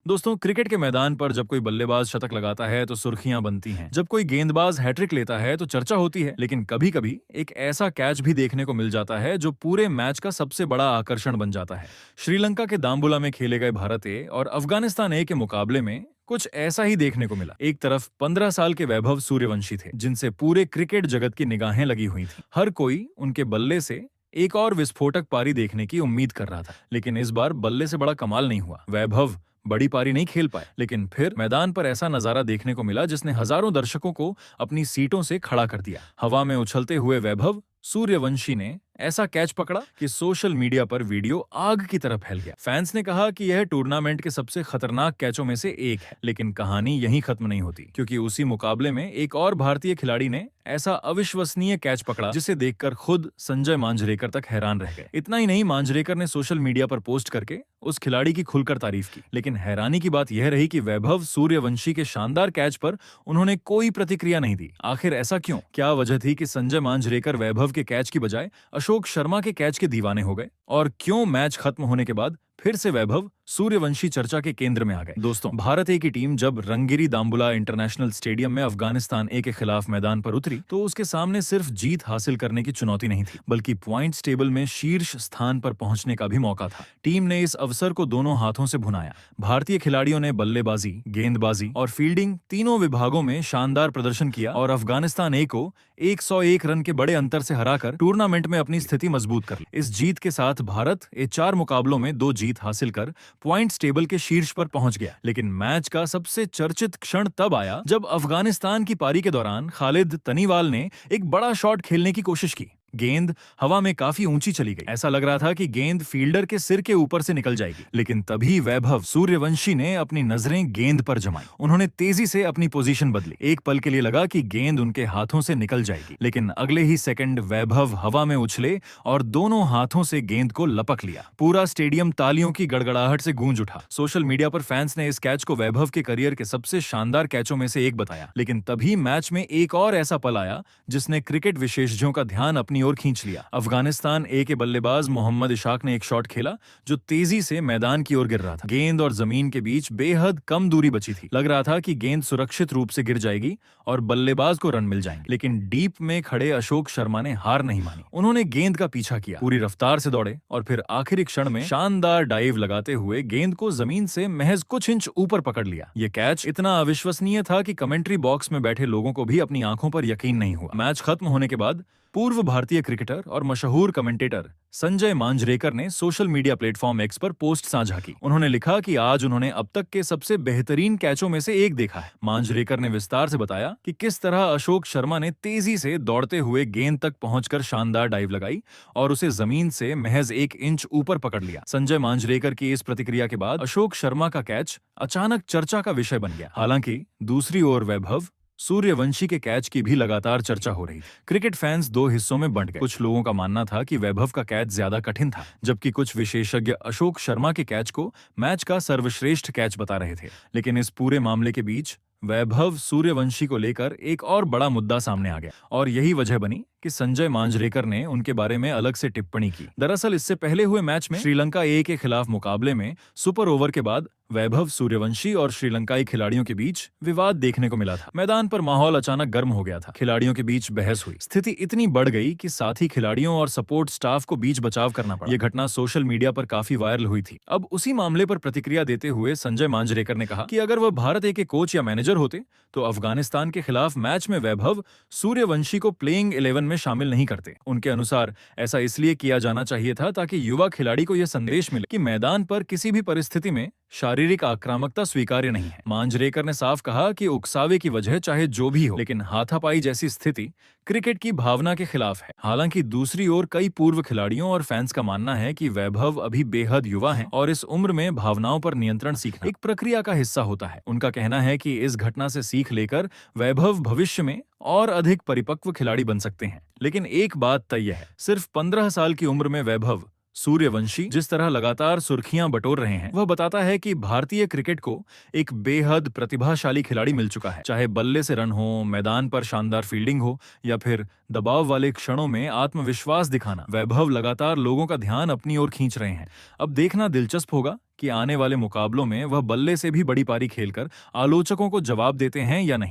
दोस्तों, क्रिकेट के मैदान पर जब कोई बल्लेबाज शतक लगाता है तो सुर्खियां बनती हैं। जब कोई गेंदबाज हैट्रिक लेता है तो चर्चा होती है। लेकिन कभी-कभी एक ऐसा कैच भी देखने को मिल जाता है जो पूरे मैच का सबसे बड़ा आकर्षण बन जाता है। श्रीलंका के दाम्बुला में खेले गए भारत ए और अफगानिस्तान ए के मुकाबले में कुछ ऐसा ही देखने को मिला। एक तरफ 15 साल के वैभव सूर्यवंशी थे, जिनसे पूरे क्रिकेट जगत की निगाहें लगी हुई थी। हर कोई उनके बल्ले से एक और विस्फोटक पारी देखने की उम्मीद कर रहा था। लेकिन इस बार बल्ले से बड़ा कमाल नहीं हुआ। वैभव बड़ी पारी नहीं खेल पाए, लेकिन फिर मैदान पर ऐसा नजारा देखने को मिला जिसने हजारों दर्शकों को अपनी सीटों से खड़ा कर दिया। हवा में उछलते हुए वैभव सूर्यवंशी ने ऐसा कैच पकड़ा कि सोशल मीडिया पर वीडियो आग की तरह फैल गया। फैंस ने कहा कि यह टूर्नामेंट के सबसे खतरनाक कैचों में से एक है। लेकिन कहानी यहीं खत्म नहीं होती, क्योंकि उसी मुकाबले में एक और भारतीय खिलाड़ी ने ऐसा अविश्वसनीय कैच पकड़ा जिसे देखकर खुद संजय मांजरेकर तक हैरान रह गए। इतना ही नहीं, मांजरेकर ने सोशल मीडिया पर पोस्ट करके उस खिलाड़ी की खुलकर तारीफ की। लेकिन हैरानी की बात यह रही कि वैभव सूर्यवंशी के शानदार कैच पर उन्होंने कोई प्रतिक्रिया नहीं दी। आखिर ऐसा क्यों? क्या वजह थी कि संजय मांजरेकर वैभव के कैच की बजाय अशोक शर्मा के कैच के दीवाने हो गए? और क्यों मैच खत्म होने के बाद फिर से वैभव सूर्यवंशी चर्चा के केंद्र में आ गए? दोस्तों, भारत ए की टीम जब रंगीरी दाम्बुला इंटरनेशनल स्टेडियम में अफगानिस्तान ए के खिलाफ मैदान पर उतरी तो उसके सामने सिर्फ जीत हासिल करने की चुनौती नहीं थी, बल्कि पॉइंट्स टेबल में शीर्ष स्थान पर पहुंचने का भी मौका था। टीम ने इस अवसर को दोनों हाथों से भुनाया। भारतीय खिलाड़ियों ने बल्लेबाजी, गेंदबाजी और फील्डिंग तीनों विभागों में शानदार प्रदर्शन किया और अफगानिस्तान ए को 101 रन के बड़े अंतर से हराकर टूर्नामेंट में अपनी स्थिति मजबूत कर ली। इस जीत के साथ भारत 4 मुकाबलों में 2 जीत हासिल कर पॉइंट्स टेबल के शीर्ष पर पहुंच गया। लेकिन मैच का सबसे चर्चित क्षण तब आया जब अफगानिस्तान की पारी के दौरान खालिद तनीवाल ने एक बड़ा शॉट खेलने की कोशिश की। गेंद हवा में काफी ऊंची चली गई। ऐसा लग रहा था कि गेंद फील्डर के सिर के ऊपर से निकल जाएगी। लेकिन तभी वैभव सूर्यवंशी ने अपनी नजरें गेंद पर जमाई। उन्होंने तेजी से अपनी पोजीशन बदली। एक पल के लिए लगा कि गेंद उनके हाथों से निकल जाएगी, लेकिन अगले ही सेकंड वैभव हवा में उछले और दोनों हाथों से गेंद को लपक लिया। पूरा स्टेडियम तालियों की गड़गड़ाहट से गूंज उठा। सोशल मीडिया पर फैंस ने इस कैच को वैभव के करियर के सबसे शानदार कैचों में से एक बताया। लेकिन तभी मैच में एक और ऐसा पल आया जिसने क्रिकेट विशेषज्ञों का ध्यान अपनी ओर खींच लिया। अफगानिस्तान ए के बल्लेबाज मोहम्मद इशाक ने एक शॉट खेला जो तेजी से मैदान की ओर गिर रहा था। गेंद और जमीन के बीच बेहद कम दूरी बची थी। लग रहा था कि गेंद सुरक्षित रूप से गिर जाएगी और बल्लेबाज को रन मिल जाएंगे। लेकिन डीप में खड़े अशोक शर्मा ने हार नहीं मानी। उन्होंने गेंद का पीछा किया, पूरी रफ्तार से दौड़े और फिर आखिरी क्षण में शानदार डाइव लगाते हुए गेंद को जमीन से महज कुछ इंच ऊपर पकड़ लिया। ये कैच इतना अविश्वसनीय था कि कमेंट्री बॉक्स में बैठे लोगों को भी अपनी आंखों पर यकीन नहीं हुआ। मैच खत्म होने के बाद पूर्व भारतीय क्रिकेटर और मशहूर कमेंटेटर संजय मांजरेकर ने सोशल मीडिया प्लेटफॉर्म एक्स पर पोस्ट साझा की। उन्होंने लिखा कि आज उन्होंने अब तक के सबसे बेहतरीन कैचों में से एक देखा है। मांजरेकर ने विस्तार से बताया कि किस तरह अशोक शर्मा ने तेजी से दौड़ते हुए गेंद तक पहुंचकर शानदार डाइव लगाई और उसे जमीन से महज 1 इंच ऊपर पकड़ लिया। संजय मांजरेकर की इस प्रतिक्रिया के बाद अशोक शर्मा का कैच अचानक चर्चा का विषय बन गया। हालांकि दूसरी ओर वैभव सूर्यवंशी के कैच की भी लगातार चर्चा हो रही थी। क्रिकेट फैंस 2 हिस्सों में बंट गए। कुछ लोगों का मानना था कि वैभव का कैच ज्यादा कठिन था, जबकि कुछ विशेषज्ञ अशोक शर्मा के कैच को मैच का सर्वश्रेष्ठ कैच बता रहे थे। लेकिन इस पूरे मामले के बीच वैभव सूर्यवंशी को लेकर एक और बड़ा मुद्दा सामने आ गया और यही वजह बनी कि संजय मांजरेकर ने उनके बारे में अलग से टिप्पणी की। दरअसल इससे पहले हुए मैच में श्रीलंका ए के खिलाफ मुकाबले में सुपर ओवर के बाद वैभव सूर्यवंशी और श्रीलंकाई खिलाड़ियों के बीच विवाद देखने को मिला था। मैदान पर माहौल अचानक गर्म हो गया था। खिलाड़ियों के बीच बहस हुई। स्थिति इतनी बढ़ गई कि साथी खिलाड़ियों और सपोर्ट स्टाफ को बीच बचाव करना पड़ा। यह घटना सोशल मीडिया पर काफी वायरल हुई थी। अब उसी मामले पर प्रतिक्रिया देते हुए संजय मांजरेकर ने कहा कि अगर वह भारत ए के कोच या मैनेजर होते तो अफगानिस्तान के खिलाफ मैच में वैभव सूर्यवंशी को प्लेइंग 11 में शामिल नहीं करते। उनके अनुसार ऐसा इसलिए किया जाना चाहिए था ताकि युवा खिलाड़ी को यह संदेश मिले कि मैदान पर किसी भी परिस्थिति में शारीरिक आक्रामकता स्वीकार्य नहीं है। मांजरेकर ने साफ कहा कि उकसावे की वजह चाहे जो भी हो, लेकिन हाथापाई जैसी स्थिति क्रिकेट की भावना के खिलाफ है। हालांकि दूसरी ओर कई पूर्व खिलाड़ियों और फैंस का मानना है कि वैभव अभी बेहद युवा हैं और इस उम्र में भावनाओं पर नियंत्रण सीखना एक प्रक्रिया का हिस्सा होता है। उनका कहना है कि इस घटना से सीख लेकर वैभव भविष्य में और अधिक परिपक्व खिलाड़ी बन सकते हैं। लेकिन एक बात तय है, सिर्फ 15 साल की उम्र में वैभव सूर्यवंशी जिस तरह लगातार सुर्खियां बटोर रहे हैं, वह बताता है कि भारतीय क्रिकेट को एक बेहद प्रतिभाशाली खिलाड़ी मिल चुका है। चाहे बल्ले से रन हो, मैदान पर शानदार फील्डिंग हो या फिर दबाव वाले क्षणों में आत्मविश्वास दिखाना, वैभव लगातार लोगों का ध्यान अपनी ओर खींच रहे हैं। अब देखना दिलचस्प होगा कि आने वाले मुकाबलों में वह बल्ले से भी बड़ी पारी खेलकर आलोचकों को जवाब देते हैं या नहीं।